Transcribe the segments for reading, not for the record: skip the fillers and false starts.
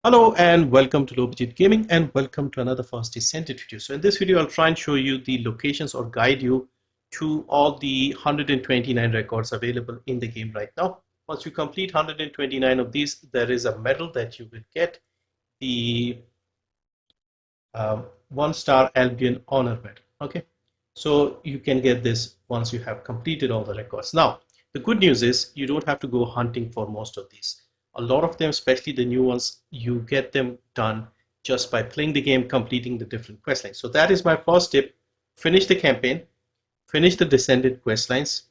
Hello and welcome to Low Budget Gaming and welcome to another fast Descendant video. So in this video I'll try and show you the locations or guide you to all the 129 records available in the game right now. Once you complete 129 of these, there is a medal that you will get, the 1-star Albion honor medal. Okay, so you can get this once you have completed all the records. Now the good news is you don't have to go hunting for most of these. A lot of them, especially the new ones, you get them done just by playing the game, completing the different quest lines. So that is my first tip. Finish the campaign, finish the Descendant quest lines,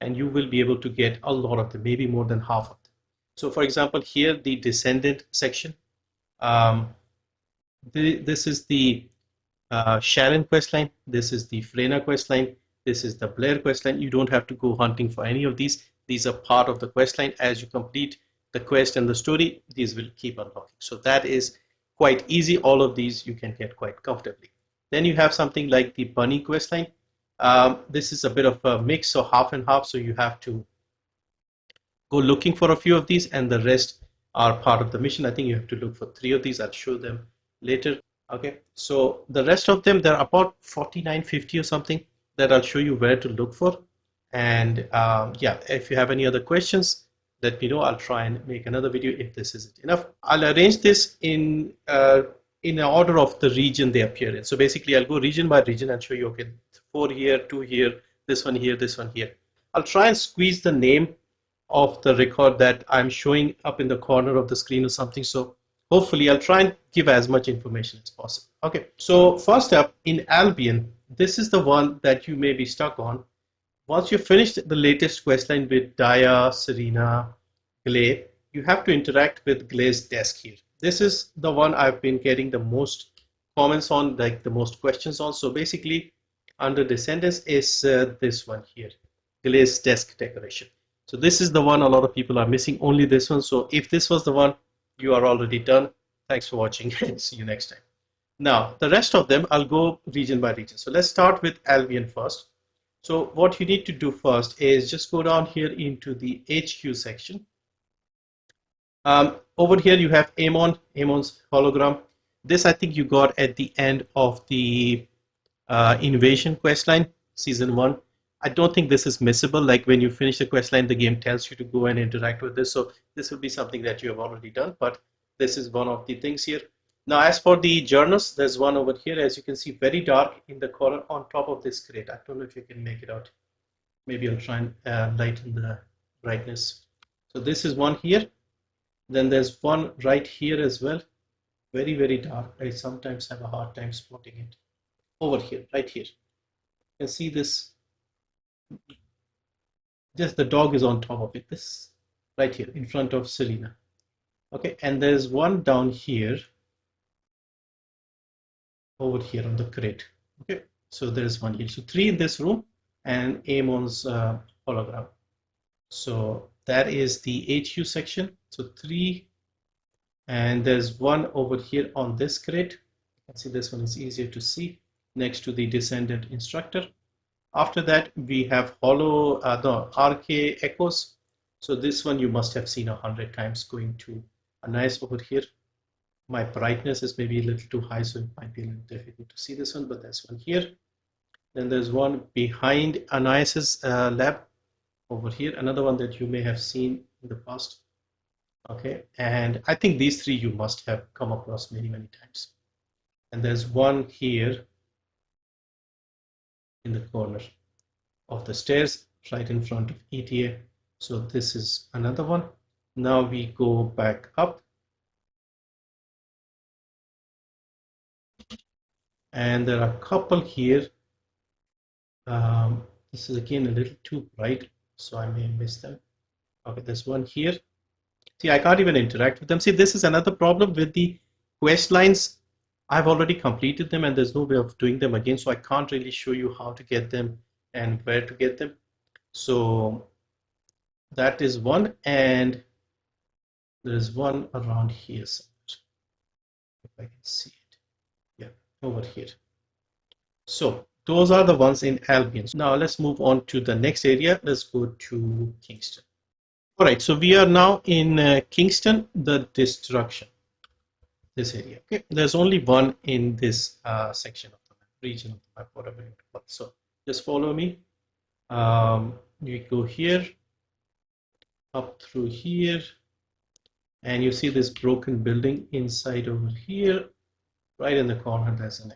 and you will be able to get a lot of them, maybe more than half of them. So for example, here the Descendant section, um, this is the Sharon questline, this is the Freyna questline, this is the Blair questline. You don't have to go hunting for any of these. These are part of the questline. As you complete the quest and the story, these will keep unlocking. So that is quite easy. All of these you can get quite comfortably. Then you have something like the Bunny questline. This is a bit of a mix, so half and half. So you have to go looking for a few of these, and the rest are part of the mission. I think you have to look for 3 of these. I'll show them later. Okay, so the rest of them, there are about 49, 50 or something that I'll show you where to look for. And yeah, if you have any other questions, let me know. I'll try and make another video if this isn't enough. I'll arrange this in an order of the region they appear in. So basically, I'll go region by region and show you, okay, 4 here, 2 here, this one here, this one here. I'll try and squeeze the name of the record that I'm showing up in the corner of the screen or something. So hopefully I'll try and give as much information as possible. Okay, so first up in Albion, this is the one that you may be stuck on. Once you've finished the latest questline with Daya, Serena, Glay, you have to interact with Glay's desk here. This is the one I've been getting the most comments on, like the most questions on. So basically, under Descendants is this one here, Glay's desk decoration. So this is the one a lot of people are missing, only this one. So if this was the one, you are already done. Thanks for watching and see you next time. Now, the rest of them, I'll go region by region. So let's start with Albion first. So what you need to do first is just go down here into the HQ section. Over here you have Amon's hologram. This I think you got at the end of the Invasion questline, Season 1. I don't think this is missable. Like when you finish the questline, the game tells you to go and interact with this. So this will be something that you have already done, but this is one of the things here. Now, as for the journals, there's one over here, as you can see, very dark in the corner on top of this crate. I don't know if you can make it out. Maybe I'll try and lighten the brightness. So this is one here. Then there's one right here as well. Very, very dark. I sometimes have a hard time spotting it. Over here, right here. You can see this. Just the dog is on top of it. This right here in front of Serena. Okay, and there's one down here. Over here on the crate. Okay, so there's one here. So 3 in this room and Amon's hologram. So that is the HU section. So 3, and there's one over here on this crate. You can see this one is easier to see next to the Descendant instructor. After that, we have the RK echoes. So this one you must have seen 100 times, going to Anais over here. My brightness is maybe a little too high, so it might be a little difficult to see this one, but there's one here. Then there's one behind Anais's lab over here, another one that you may have seen in the past. Okay, and I think these 3 you must have come across many, many times. And there's one here in the corner of the stairs, right in front of ETA. So this is another one. Now we go back up. And there are a couple here. This is again a little too bright, so I may miss them. Okay, there's one here. See, I can't even interact with them. See, this is another problem with the quest lines. I've already completed them and there's no way of doing them again, so I can't really show you how to get them and where to get them. So that is one, and there's one around here somewhere, if I can see it. Yeah, over here. So those are the ones in Albion. Now let's move on to the next area. Let's go to Kingston. All right, so we are now in Kingston, the Destruction. this area. Okay, there's only one in this section of the map, region of the map, whatever you call it. So just follow me. You go here, up through here, and you see this broken building inside over here, right in the corner. There's an.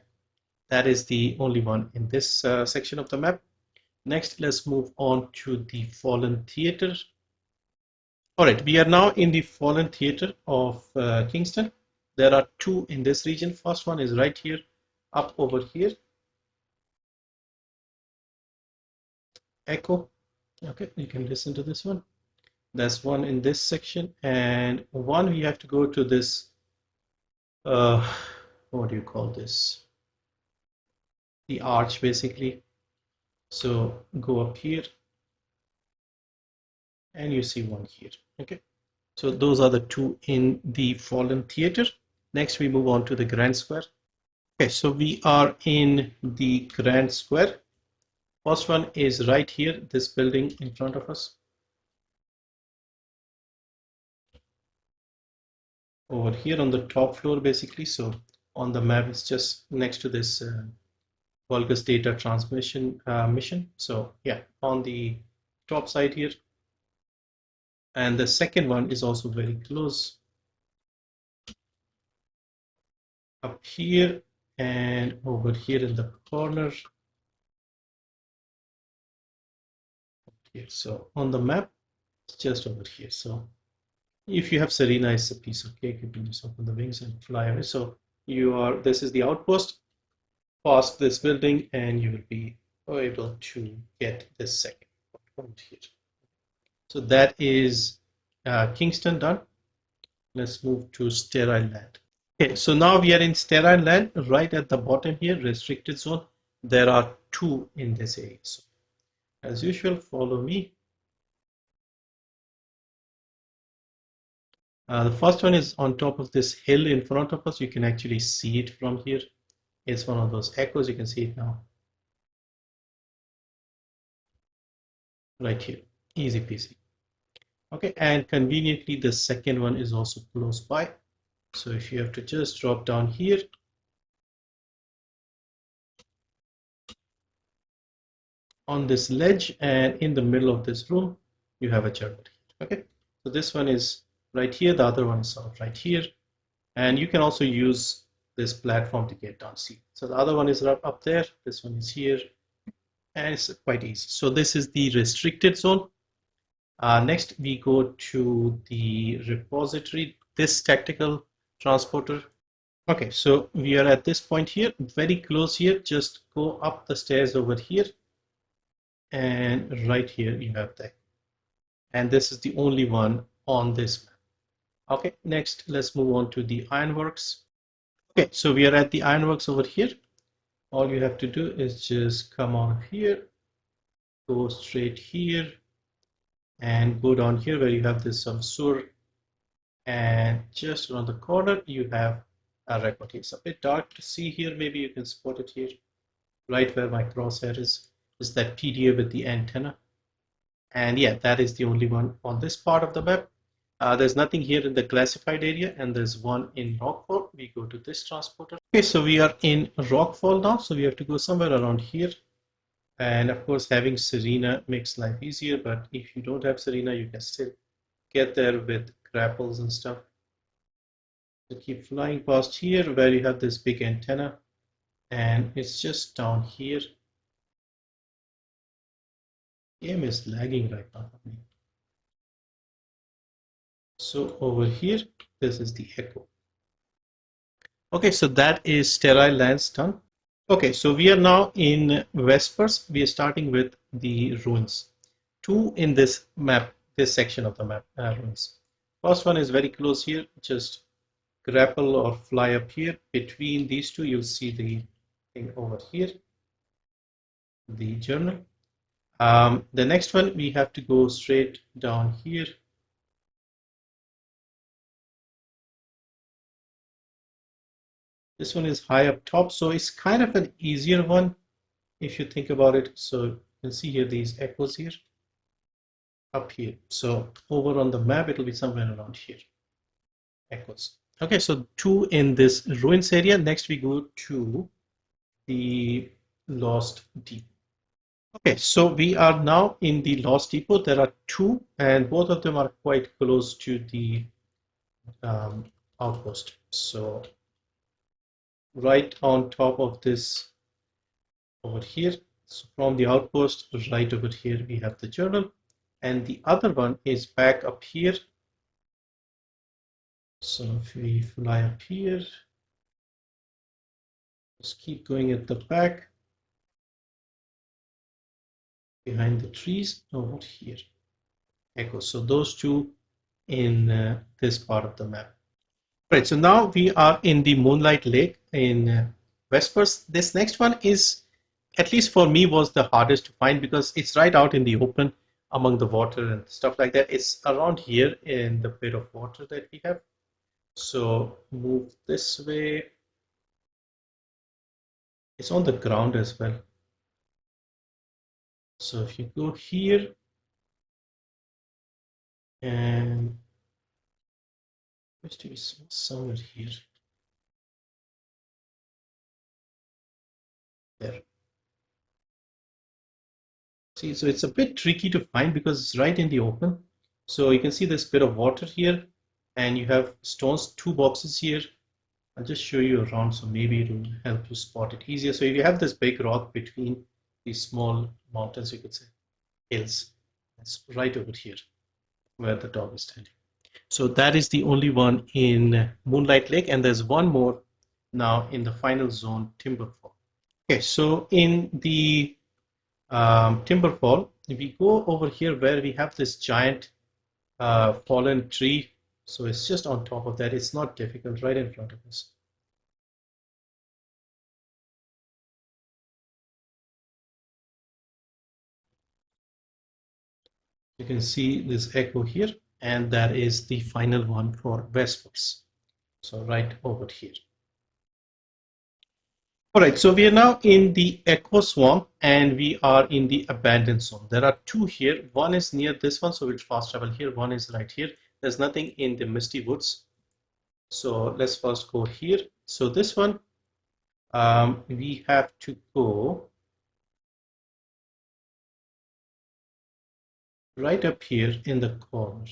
That is the only one in this section of the map. Next, let's move on to the Fallen Theater. All right, we are now in the Fallen Theater of Kingston. There are two in this region. First one is right here, up over here. Echo. Okay, you can listen to this one. There's one in this section, and one we have to go to this. What do you call this? The arch, basically. So go up here, and you see one here. Okay. So those are the two in the Fallen Theater. Next, we move on to the Grand Square. Okay, so we are in the Grand Square. First one is right here, this building in front of us. Over here on the top floor, basically. So on the map, it's just next to this Vulgus data transmission mission. So yeah, on the top side here. And the second one is also very close. Up here and over here in the corner. Here. So on the map, it's just over here. So if you have Serena, it's a piece of cake. You can just open the wings and fly away. So this is the outpost. Past this building, and you will be able to get this second point here. So that is Kingston done. Let's move to Sterile Land. Okay, so now we are in Sterile Land, right at the bottom here, restricted zone. There are two in this area. So as usual, follow me. The first one is on top of this hill in front of us. You can actually see it from here. It's one of those echoes. You can see it now. Right here, easy peasy. Okay, and conveniently the second one is also close by. So if you have to just drop down here, on this ledge, and in the middle of this room, you have a journal. Okay, so this one is right here, the other one is sort of right here, and you can also use this platform to get down. See, so the other one is up there, this one is here, and it's quite easy. So this is the restricted zone. Next, we go to the repository, this tactical transporter. Okay, so we are at this point here, very close here. Just go up the stairs over here, and right here you have that. And this is the only one on this map. Okay, next let's move on to the ironworks. Okay, so we are at the ironworks over here. All you have to do is just come on here, go straight here, and go down here where you have this some sewer, and just around the corner you have a record. It's a bit dark to see here, maybe you can spot it here, right where my crosshair is that PDA with the antenna. And yeah, that is the only one on this part of the map. There's nothing here in the classified area, and there's one in Rockfall. We go to this transporter. Okay, so we are in Rockfall now, so we have to go somewhere around here. And of course, having Serena makes life easier, but if you don't have Serena, you can still get there with grapples and stuff. So keep flying past here where you have this big antenna, and it's just down here. Game is lagging right now for me. So over here, this is the echo. Okay, so that is Sterile Lands done. Okay, so we are now in Vespers. We are starting with the ruins. Two in this map, this section of the map, ruins. First one is very close here. Just grapple or fly up here. Between these two, you'll see the thing over here, the journal. The next one, we have to go straight down here. This one is high up top, so it's kind of an easier one if you think about it. So you can see here these echoes here, up here. So over on the map, it'll be somewhere around here. Echoes. Okay, so 2 in this ruins area. Next we go to the Lost Depot. Okay, so we are now in the Lost Depot. There are 2, and both of them are quite close to the outpost. So right on top of this over here. So from the outpost right over here we have the journal, and the other one is back up here. So if we fly up here, just keep going at the back behind the trees over here. Echo. So those 2 in this part of the map. Right, so now we are in the Moonlight Lake in Vespers. This next one is, at least for me, was the hardest to find because it's right out in the open among the water and stuff like that. It's around here in the bit of water that we have. So move this way. It's on the ground as well. So if you go here and somewhere here. There. See, so it's a bit tricky to find because it's right in the open. So you can see this bit of water here, and you have stones, 2 boxes here. I'll just show you around, so maybe it will help you spot it easier. So if you have this big rock between these small mountains, you could say hills, it's right over here where the dog is standing. So that is the only one in Moonlight Lake, and there's one more now in the final zone, Timberfall. Okay, so in the Timberfall, we go over here where we have this giant fallen tree. So it's just on top of that. It's not difficult, right in front of us. You can see this echo here, and that is the final one for Vespers. So right over here. All right, so we are now in the Echo Swamp and we are in the abandoned zone. There are 2 here. One is near this one, so we'll fast travel here. One is right here. There's nothing in the Misty Woods. So let's first go here. So this one, we have to go right up here in the corner.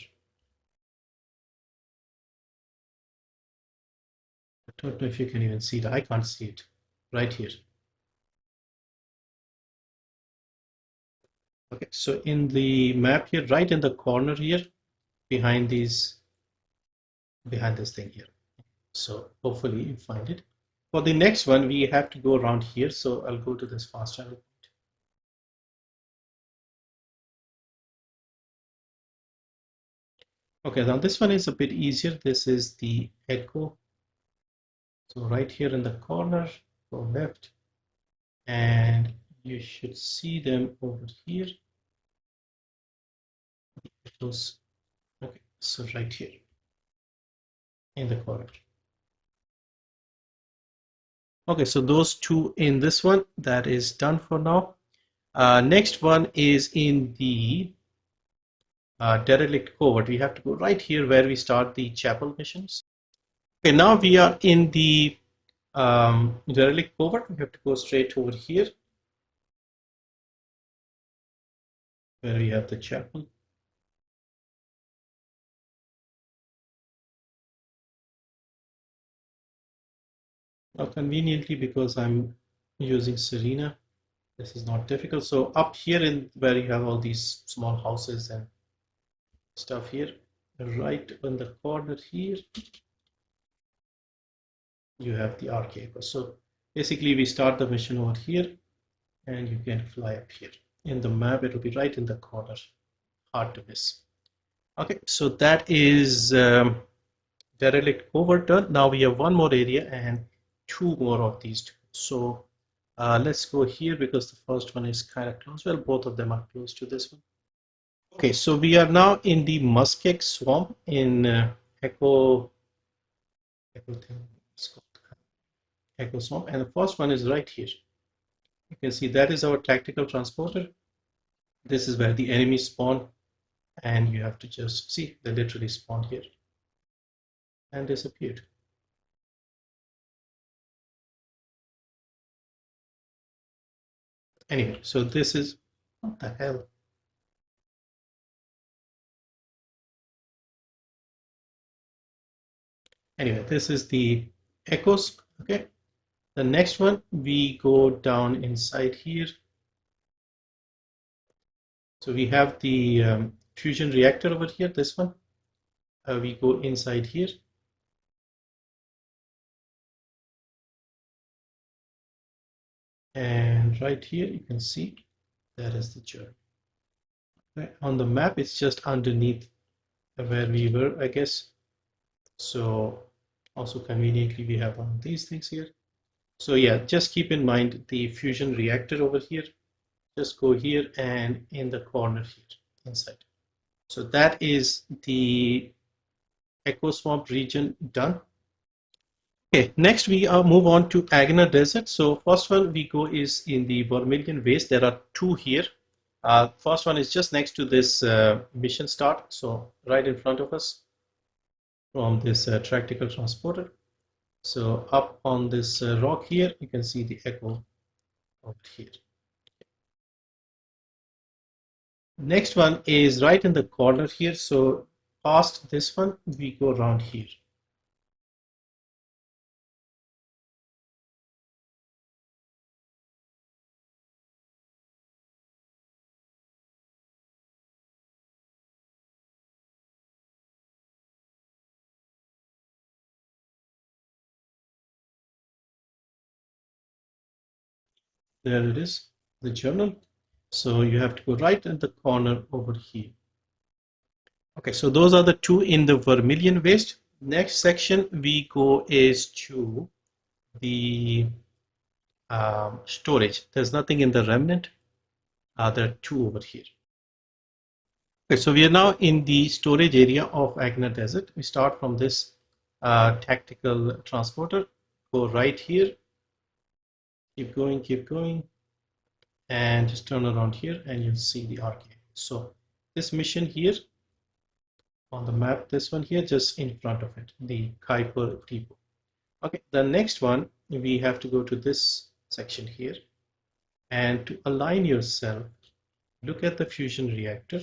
I don't know if you can even see it. I can't see it. Right here. Okay, so in the map here, right in the corner here, behind this thing here. So hopefully you find it. For the next one, we have to go around here. So I'll go to this fast travel point. Okay, now this one is a bit easier. This is the echo. So right here in the corner, go left, and you should see them over here. Those, okay, so right here in the corner. Okay, so those 2 in this one, that is done for now. Next one is in the derelict covert. We have to go right here where we start the chapel missions. Okay, now we are in the derelict covert. We have to go straight over here where we have the chapel. Now conveniently, because I'm using Serena, this is not difficult. So up here in where you have all these small houses and stuff here, right in the corner here, you have the archivist. So basically we start the mission over here and you can fly up here. In the map, it will be right in the corner, hard to miss. Okay, so that is derelict covert done. Now we have one more area and 2 more of these 2. So let's go here because the first one is kind of close. Well, both of them are close to this one. Okay, so we are now in the muskeg swamp in Echo swamp, and the first one is right here. You can see that is our tactical transporter. This is where the enemies spawn, and you have to just see they literally spawned here and disappeared. Anyway, so this is, what the hell? Anyway, this is the echoes. Okay. The next one, we go down inside here. So we have the fusion reactor over here, this one. We go inside here. And right here, you can see that is the journey. Right. On the map, it's just underneath where we were, I guess. So also conveniently, we have one of these things here. So yeah, just keep in mind the fusion reactor over here. Just go here and in the corner here inside. So that is the Echo Swamp region done. Okay, next we move on to Agna Desert. So first one we go is in the Vermilion Waste. There are two here. First one is just next to this mission start. So right in front of us from this tactical transporter. So up on this rock here, you can see the Echo over here. Next one is right in the corner here. So past this one, we go around here. There it is, the journal. So you have to go right in the corner over here. Okay, so those are the two in the Vermilion Waste. Next section we go is to the storage. There's nothing in the remnant. There are two over here. Okay, so we are now in the storage area of Agna Desert. We start from this tactical transporter, go right here, keep going, and just turn around here and you'll see the arcade. So this mission here on the map, this one here, just in front of it, the Kuiper depot. Okay, the next one, we have to go to this section here, and to align yourself, look at the fusion reactor,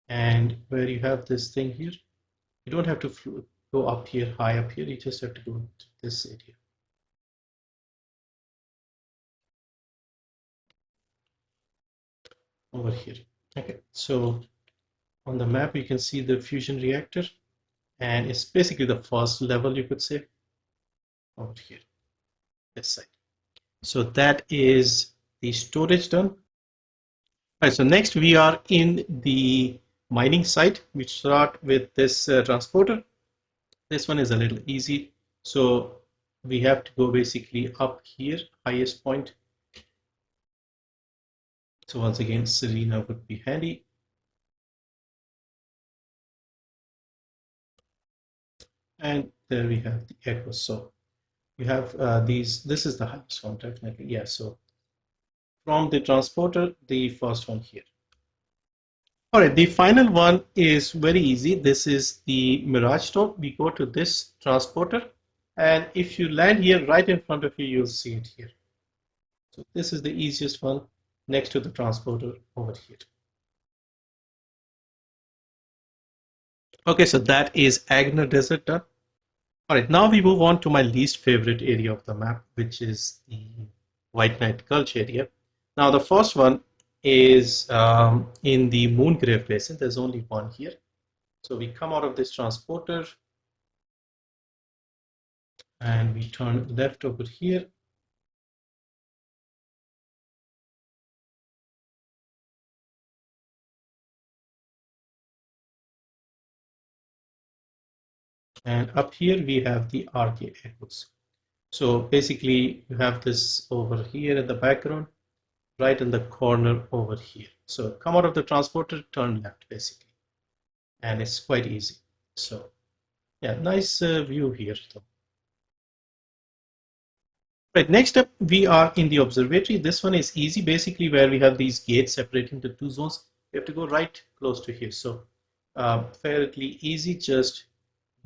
and where you have this thing here, you don't have to go up here, high up here, you just have to go to this area. Over here. Okay, so on the map, you can see the fusion reactor, and it's basically the first level, you could say, over here, this side. So that is the storage done. All right, so next we are in the mining site. We start with this transporter. This one is a little easy. So we have to go basically up here, highest point. So once again, Serena would be handy. And there we have the echo. So you have these, this is the highest one, definitely. Yeah, so from the transporter, the first one here. All right, the final one is very easy. This is the Mirage Stone. We go to this transporter, and if you land here right in front of you, you'll see it here. So this is the easiest one next to the transporter over here. Okay, so that is Agna Desert done. All right, now we move on to my least favorite area of the map, which is the White Knight Gulch area. Now, the first one is in the Moongrave Basin. There's only one here. So we come out of this transporter and we turn left over here. And up here we have the RK echoes. So basically you have this over here in the background, right in the corner over here. So come out of the transporter, turn left basically. And it's quite easy. So yeah, nice view here though. Right, next up we are in the observatory. This one is easy, basically where we have these gates separating the two zones. We have to go right close to here. So fairly easy, just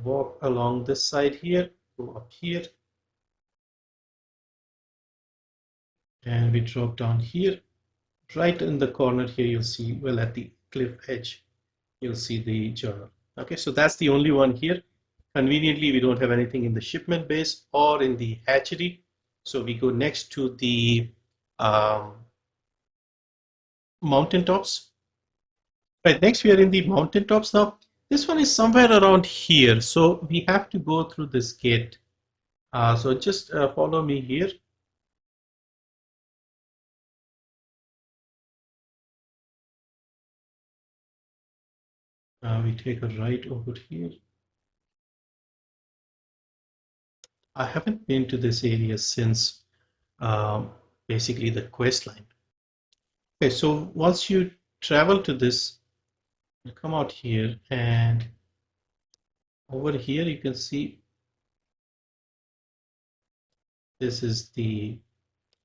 walk along this side here, go up here. And we drop down here. Right in the corner here, you'll see, well, at the cliff edge, you'll see the journal. Okay, so that's the only one here. Conveniently, we don't have anything in the shipment base or in the hatchery. So we go next to the um, mountaintops. Right, next we are in the mountaintops now. This one is somewhere around here. So we have to go through this gate. So just follow me here. We take a right over here. I haven't been to this area since um, basically the quest line. Okay, so once you travel to this, you come out here, and over here you can see this is the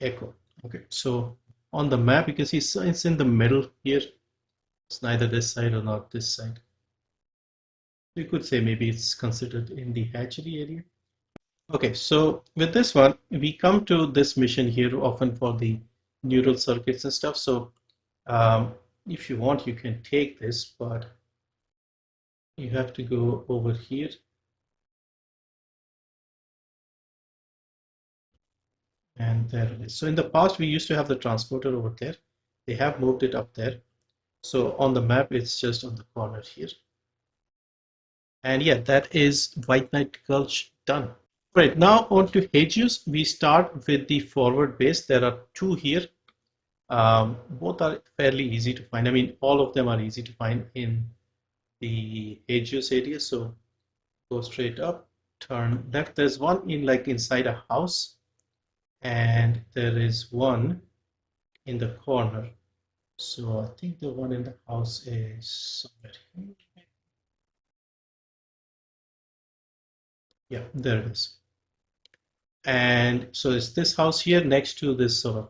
echo. Okay, so on the map you can see it's in the middle here. It's neither this side or not this side. You could say maybe it's considered in the hatchery area. Okay, so with this one, we come to this mission here often for the neural circuits and stuff. So if you want, you can take this, but you have to go over here. And there it is. So in the past, we used to have the transporter over there. They have moved it up there. So on the map, it's just on the corner here. And yeah, that is White Knight Gulch done. Right, now on to Hagios. We start with the forward base. There are two here. Both are fairly easy to find. I mean, all of them are easy to find in the Hagios area. So go straight up, turn left. There's one in like inside a house, and there is one in the corner. So I think the one in the house is somewhere here. Yeah, there it is. And so it's this house here next to this sort of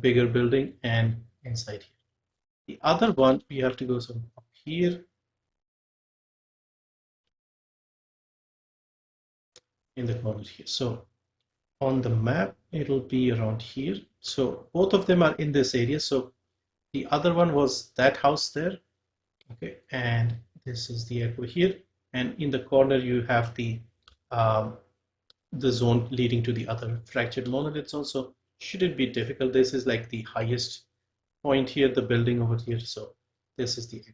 bigger building and inside here. The other one, we have to go sort of up here in the corner here. So on the map, it'll be around here. So both of them are in this area. So the other one was that house there. Okay, and this is the echo here. And in the corner, you have the zone leading to the other fractured monolith zone. So shouldn't be difficult. This is like the highest point here, the building over here. So this is the echo.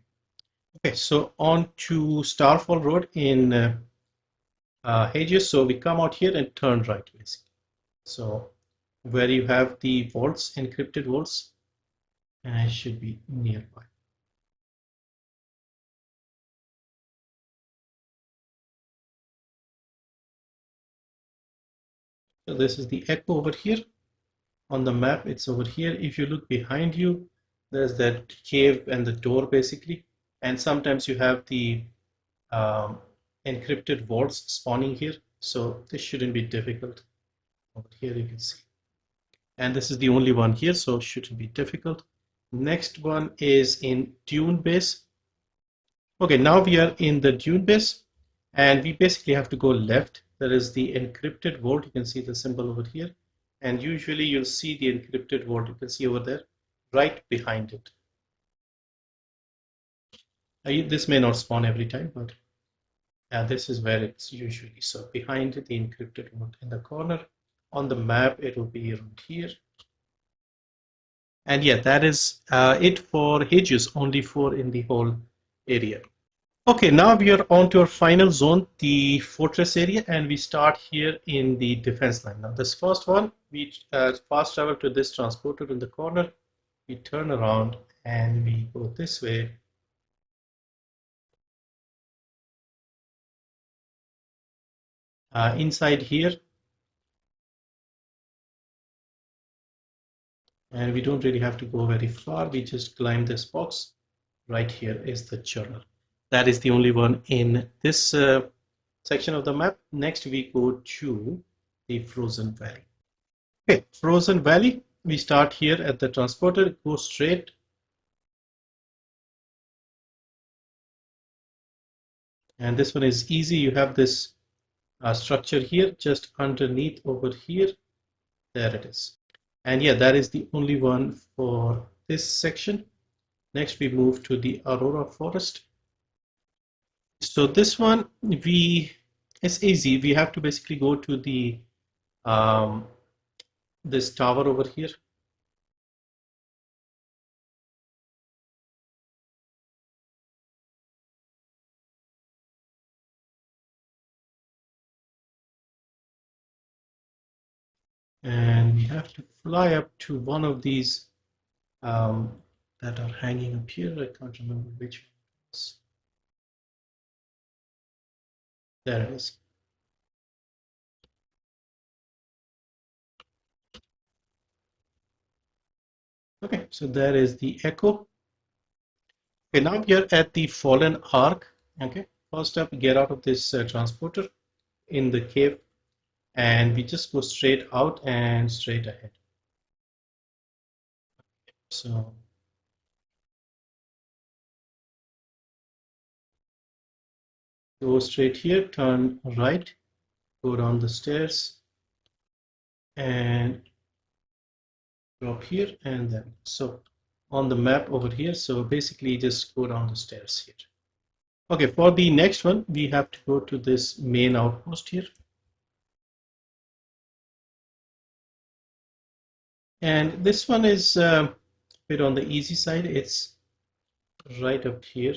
Okay, so on to Starfall Road in Hagios. So we come out here and turn right, basically. So where you have the vaults, encrypted vaults, should be nearby. So this is the echo over here. On the map, it's over here. If you look behind you, there's that cave and the door basically. And sometimes you have the encrypted vaults spawning here. So this shouldn't be difficult. Over here you can see. And this is the only one here, so it shouldn't be difficult. Next one is in Dune base. Okay, now we are in the Dune base, and we basically have to go left. There is the encrypted vault. You can see the symbol over here. And usually you'll see the encrypted vault. You can see over there, right behind it. This may not spawn every time, but this is where it's usually. So behind the encrypted vault in the corner. On the map, it will be around here. And yeah, that is it for Hagios, only 4 in the whole area. Okay, now we are on to our final zone, the fortress area, and we start here in the defense line. Now, this first one, we fast travel to this transporter in the corner. We turn around and we go this way. Inside here, and we don't really have to go very far. We just climb this box. Right here is the journal. That is the only one in this section of the map. Next, we go to the Frozen Valley. Okay, Frozen Valley. We start here at the transporter, go straight. And this one is easy. You have this structure here, just underneath over here. There it is. And yeah, that is the only one for this section. Next, we move to the Aurora Forest. So this one, it's easy. We have to basically go to the um, this tower over here. And we have to fly up to one of these that are hanging up here. I can't remember which one it was. There it is. Okay, so there is the echo. Okay, now we are at the fallen arc. Okay, first up, get out of this transporter in the cave, and we just go straight out and straight ahead. So go straight here, turn right, go down the stairs, and drop here, and then so on the map over here. So basically, just go down the stairs here. Okay, for the next one, we have to go to this main outpost here. And this one is a bit on the easy side. It's right up here,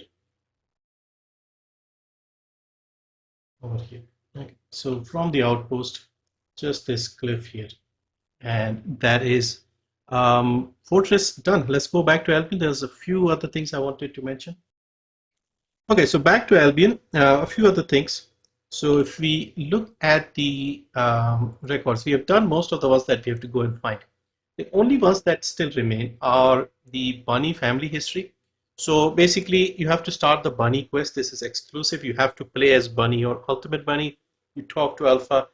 over here. Okay. So from the outpost, just this cliff here. And that is fortress done. Let's go back to Albion. There's a few other things I wanted to mention. Okay, so back to Albion, a few other things. So if we look at the records, we have done most of the ones that we have to go and find. The only ones that still remain are the bunny family history. So basically, you have to start the bunny quest. This is exclusive. You have to play as bunny or ultimate bunny. You talk to Alpha.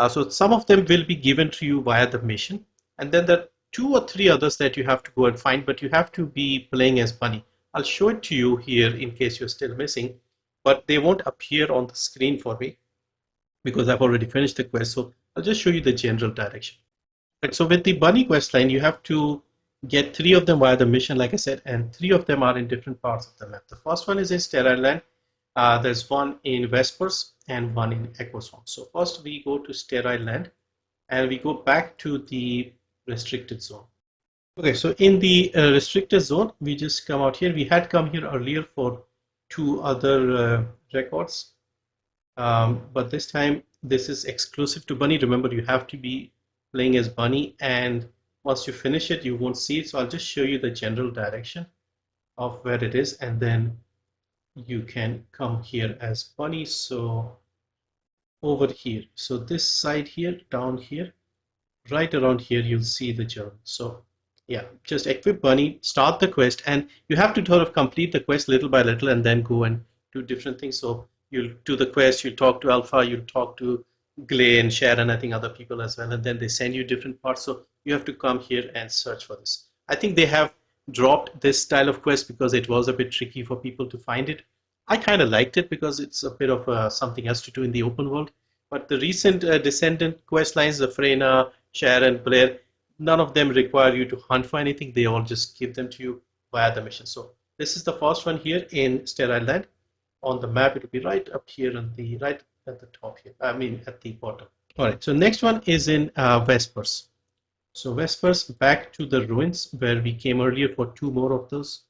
So some of them will be given to you via the mission. And then there are two or three others that you have to go and find, but you have to be playing as bunny. I'll show it to you here in case you're still missing, but they won't appear on the screen for me because I've already finished the quest. So I'll just show you the general direction. Right, so with the bunny quest line, you have to get three of them via the mission, like I said, and three of them are in different parts of the map. The first one is in Sterile Land. There's one in Vespers and one in Echo Swamp. So first we go to Sterile Land and we go back to the restricted zone. Okay, so in the restricted zone, we just come out here. We had come here earlier for two other records, but this time this is exclusive to Bunny. Remember, you have to be playing as Bunny, and once you finish it, you won't see it. So I'll just show you the general direction of where it is, and then you can come here as Bunny. So over here, so this side here, down here, right around here, you'll see the journal. So yeah, just equip Bunny, start the quest, and you have to sort of complete the quest little by little and then go and do different things. So you'll do the quest, you talk to Alpha, you'll talk to Glay and Sharon, I think other people as well, and then they send you different parts. So you have to come here and search for this. I think they have dropped this style of quest because it was a bit tricky for people to find it. I kind of liked it because it's a bit of something else to do in the open world. But the recent Descendant quest lines, the Freyna, Sharon, Blair, none of them require you to hunt for anything. They all just give them to you via the mission. So this is the first one here in Sterile Land. On the map, it'll be right up here on the right at the top here. I mean, at the bottom. All right. So next one is in Vespers. So Vespers, back to the ruins where we came earlier for two more of those.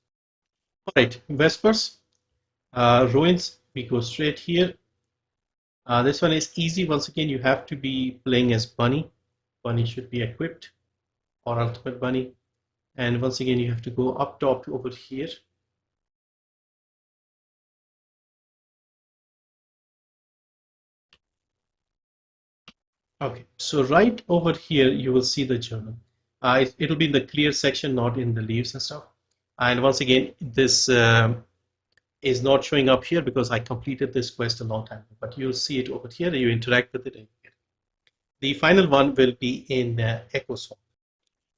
All right, Vespers, ruins. We go straight here. This one is easy. Once again, you have to be playing as Bunny. Bunny should be equipped, or Ultimate Bunny. And once again, you have to go up top over here. Okay, so right over here, you will see the journal. It'll be in the clear section, not in the leaves and stuff. And once again, this is not showing up here because I completed this quest a long time ago. But you'll see it over here. You interact with it. The final one will be in Echo Swamp.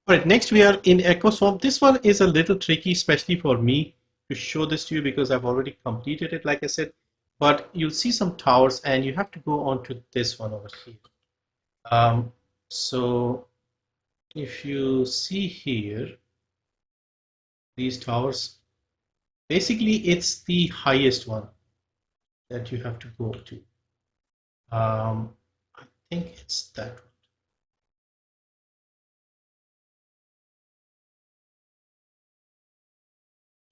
All right, next we are in Echo Swamp. This one is a little tricky, especially for me to show this to you because I've already completed it, like I said. But you'll see some towers, and you have to go on to this one over here. Um, so if you see here, these towers, basically it's the highest one that you have to go to. I think it's that one.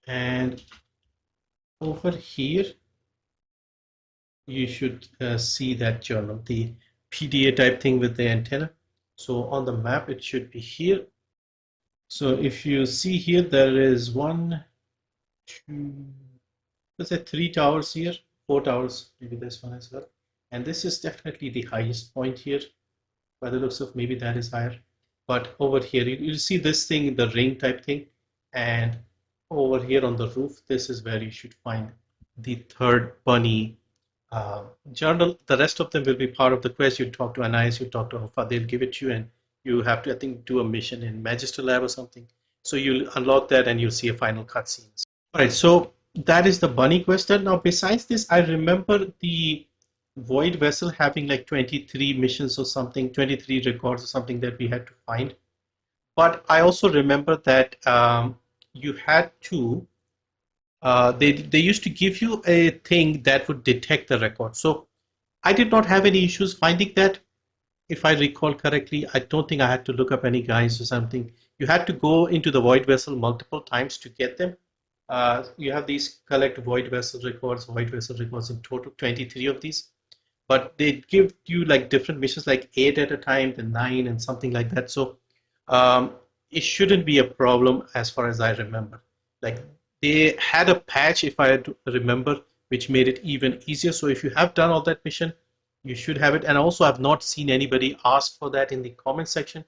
And over here, you should see that journal, the PDA type thing with the antenna. So on the map, it should be here. So if you see here, there is one, two, let's say 3 towers here, 4 towers, maybe this one as well. And this is definitely the highest point here. By the looks of, maybe that is higher. But over here, you see this thing, the ring type thing. And over here on the roof, this is where you should find the third bunny journal. The rest of them will be part of the quest. You talk to Anais, you talk to Alpha, they'll give it to you, and you have to, I think, do a mission in Magister Lab or something. So you'll unlock that and you'll see a final cutscene. All right, so that is the bunny quest. Now, besides this, I remember the Void Vessel having like 23 missions or something, 23 records or something that we had to find. But I also remember that you had to they used to give you a thing that would detect the record. So I did not have any issues finding that. If I recall correctly, I don't think I had to look up any guides or something. You had to go into the void vessel multiple times to get them. You have these collect void vessel records in total, 23 of these. But they give you like different missions, like 8 at a time, then 9, and something like that. So um, it shouldn't be a problem as far as I remember. Like they had a patch, if I remember, which made it even easier. So if you have done all that mission, you should have it. And also, I've not seen anybody ask for that in the comment section.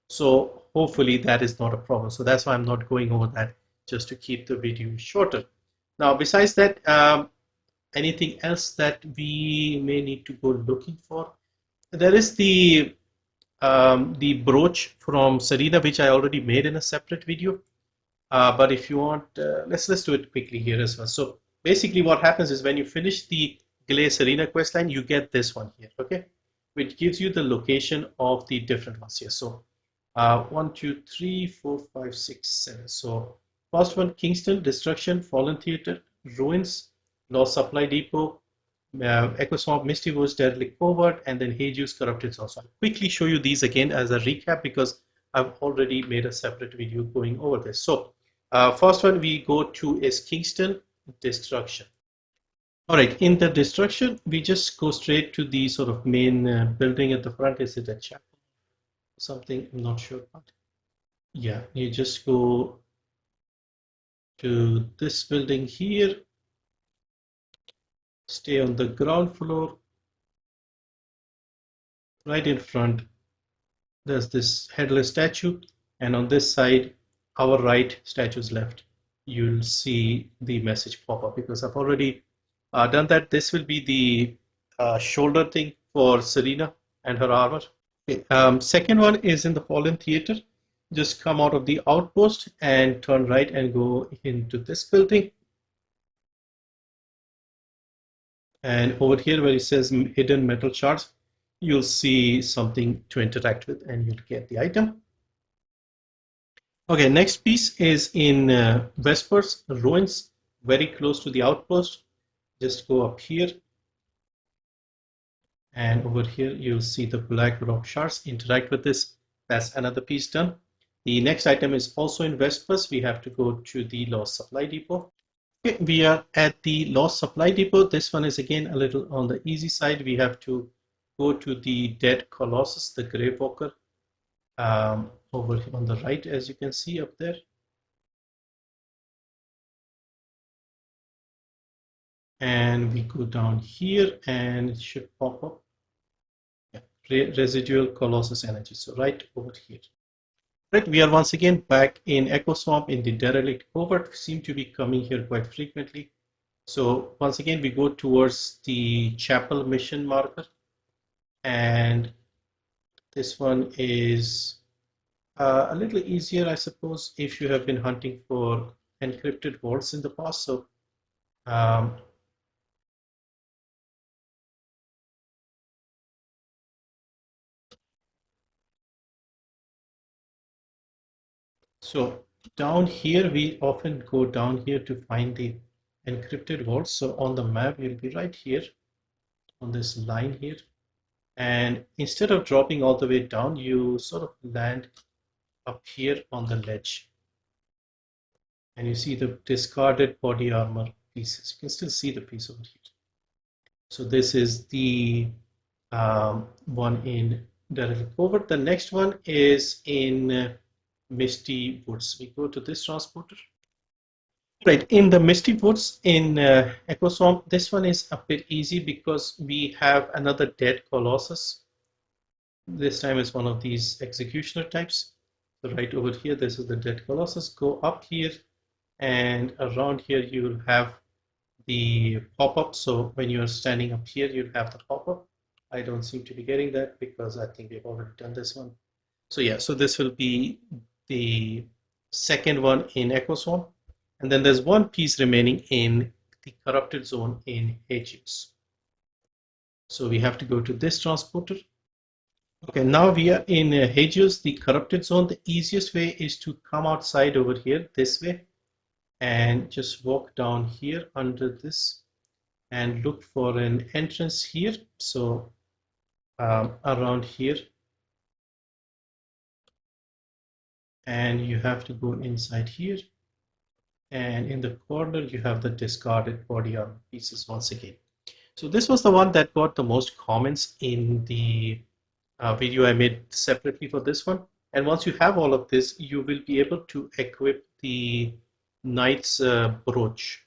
So hopefully that is not a problem. So that's why I'm not going over that, just to keep the video shorter. Now, besides that, anything else that we may need to go looking for? There is the brooch from Serena, which I already made in a separate video. But if you want, let's do it quickly here as well. So basically, what happens is when you finish the Glay Serena quest line, you get this one here, okay, which gives you the location of the different ones here. So 1, 2, 3, 4, 5, 6, 7. So first one, Kingston, Destruction, Fallen Theater, Ruins, Lost Supply Depot, Echo Swamp, Misty Woods, Derelict Covert, and then Hagios, Corrupted Source. I'll quickly show you these again as a recap because I've already made a separate video going over this. So first one we go to is Kingston, Destruction. All right, in the Destruction, we just go straight to the sort of main building at the front. Is it a chapel? Something, I'm not sure about. Yeah, you just go to this building here, stay on the ground floor. Right in front, there's this headless statue, and on this side, our right, statue's left, you'll see the message pop up because I've already done that. This will be the shoulder thing for Serena and her armor. Okay. Second one is in the Fallen Theater. Just come out of the outpost and turn right and go into this building. And over here where it says hidden metal shards, you'll see something to interact with and you'll get the item. Okay, next piece is in Vespers ruins, very close to the outpost. Just go up here, and over here you'll see the black rock shards. Interact with this. That's another piece done. The next item is also in Vespers. We have to go to the Lost Supply Depot. Okay, we are at the Lost Supply Depot. This one is again a little on the easy side. We have to go to the Dead Colossus, the Grave Walker, over on the right, as you can see up there. And we go down here and it should pop up. Yeah, residual Colossus energy. So right over here. Right, we are once again back in Echo Swamp in the Derelict Covert. We seem to be coming here quite frequently. So once again, we go towards the chapel mission marker. And this one is a little easier, I suppose, if you have been hunting for encrypted vaults in the past. So um, So down here, we often go down here to find the encrypted vaults. So on the map, you'll be right here on this line here. And instead of dropping all the way down, you sort of land up here on the ledge. And you see the discarded body armor pieces. You can still see the piece over here. So this is the one in Derelict Covert. The next one is in Misty Woods. We go to this transporter. Right, in the Misty Woods in Echo Swamp, this one is a bit easy because we have another dead Colossus. This time it's one of these executioner types. So right over here, this is the dead Colossus. Go up here, and around here you will have the pop-up. So when you're standing up here, you'll have the pop-up. I don't seem to be getting that because I think we've already done this one. So yeah, so this will be the second one in Echo Swamp. And then there's one piece remaining in the corrupted zone in Hagios. So we have to go to this transporter. Okay, now we are in Hagios, the corrupted zone. The easiest way is to come outside over here this way and just walk down here under this and look for an entrance here. So around here, and you have to go inside here, and in the corner you have the discarded body armor pieces once again. So this was the one that got the most comments in the video I made separately for this one. And once you have all of this, you will be able to equip the Knight's Broach.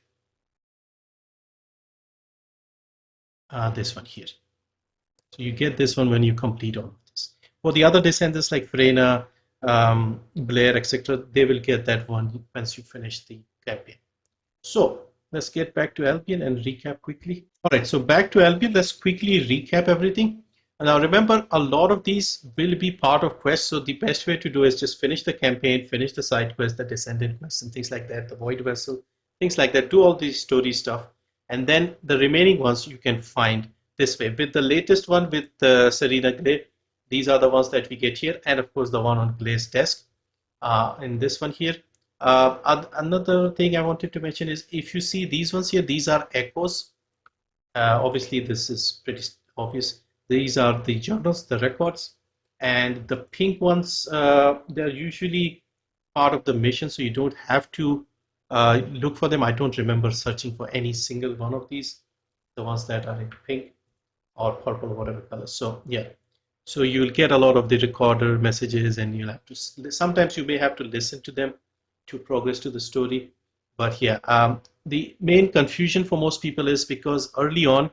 This one here. So you get this one when you complete all of this. For the other descendants like Freyna, Blair, etc., they will get that one once you finish the campaign. So let's get back to Albion and recap quickly. All right, so back to Albion, let's quickly recap everything. And now remember, a lot of these will be part of quests. So the best way to do is just finish the campaign, finish the side quest, the Descendant quests and things like that, the Void Vessel, things like that. Do all these story stuff. And then the remaining ones you can find this way. With the latest one with Serena Grey, these are the ones that we get here. And of course, the one on Glay's desk in this one here. Another thing I wanted to mention is if you see these ones here, these are echoes. Obviously, this is pretty obvious. These are the journals, the records, and the pink ones, they're usually part of the mission, so you don't have to look for them. I don't remember searching for any single one of these, the ones that are in pink or purple, whatever color. So yeah, so you'll get a lot of the recorder messages, and you'll have to, sometimes you may have to listen to them to progress to the story. But yeah, the main confusion for most people is because early on,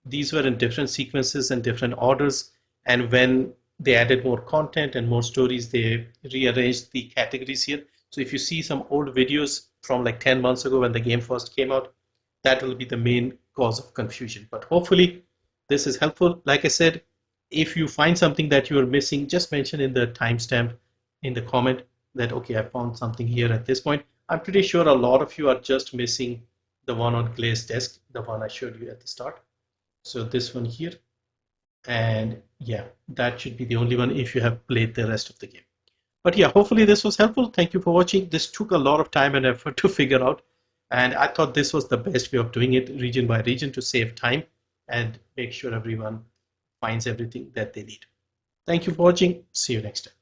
these were in different sequences and different orders, and when they added more content and more stories, they rearranged the categories here. So if you see some old videos from like 10 months ago when the game first came out, that will be the main cause of confusion. But hopefully this is helpful. Like I said, if you find something that you are missing, just mention in the timestamp in the comment that, okay, I found something here at this point. I'm pretty sure a lot of you are just missing the one on Glay's desk, the one I showed you at the start. So this one here, and yeah, that should be the only one if you have played the rest of the game. But yeah, hopefully this was helpful. Thank you for watching. This took a lot of time and effort to figure out, and I thought this was the best way of doing it region by region to save time and make sure everyone finds everything that they need. Thank you for watching. See you next time.